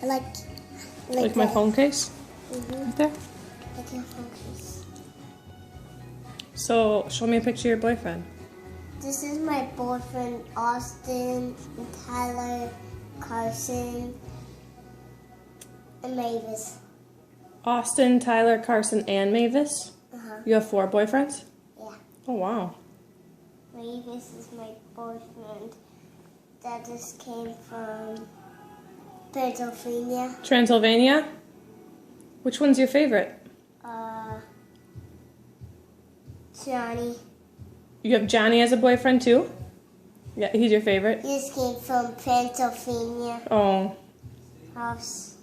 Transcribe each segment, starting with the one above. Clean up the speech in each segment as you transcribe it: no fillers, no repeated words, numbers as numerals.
I like Like my phone case? Right there? Like your phone case. So, show me a picture of your boyfriend. This is my boyfriend, Austin, and Tyler, Carson, and Mavis. Austin, Tyler, Carson, and Mavis? Uh-huh. You have 4 boyfriends? Yeah. Oh, wow. Mavis is my boyfriend that just came from Pennsylvania. Transylvania? Which one's your favorite? Johnny. You have Johnny as a boyfriend too? Yeah, he's your favorite? He just came from Pennsylvania. Oh. House.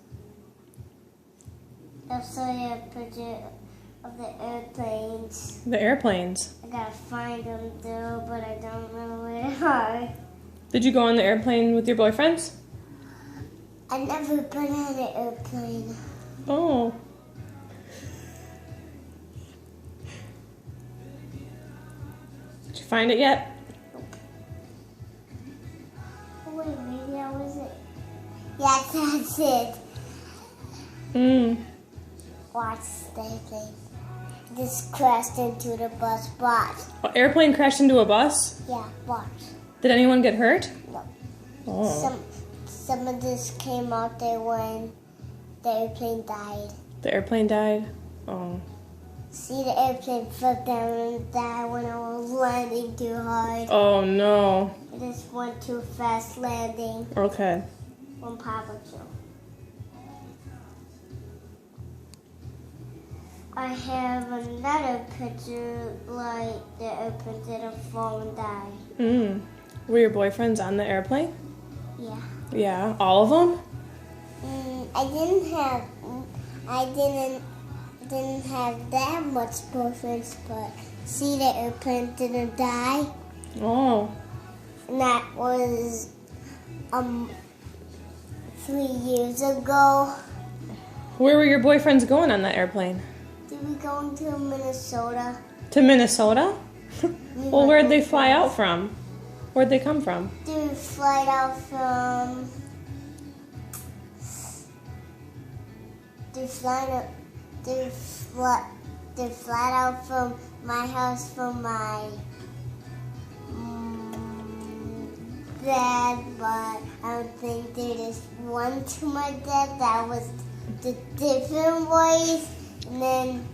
I'll show you a picture of the airplanes. The airplanes. I gotta find them though, but I don't know where they are. Did you go on the airplane with your boyfriends? I've never been on an airplane. Oh. Did you find it yet? Oh wait, maybe that was it. Yeah, that's it. Watch the thing. Just crashed into the bus. Watch. Airplane crashed into a bus? Yeah, watch. Did anyone get hurt? No. Oh. Some of this came out there when the airplane died. The airplane died? Oh. See, the airplane fell down and died when I was landing too hard. Oh no. It just went too fast landing Okay. on Papa Joe. I have another picture like the airplane didn't fall and die. Were your boyfriends on the airplane? Yeah. Yeah, all of them? I didn't have that much boyfriends, but see, the airplane didn't die. Oh. And that was 3 years ago. Where were your boyfriends going on that airplane? Did we go to Minnesota? To Minnesota? Well, where'd they fly out from? Where'd they come from? Did we fly out from? They fly out from my house from my dad, but I don't think there is one to my dad. That was the different ways, and then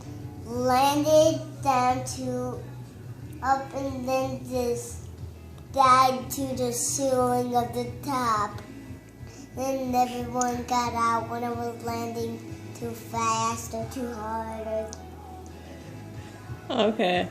landed down to up, and then just died to the ceiling of the top. Then everyone got out when I was landing too fast or too hard. Okay.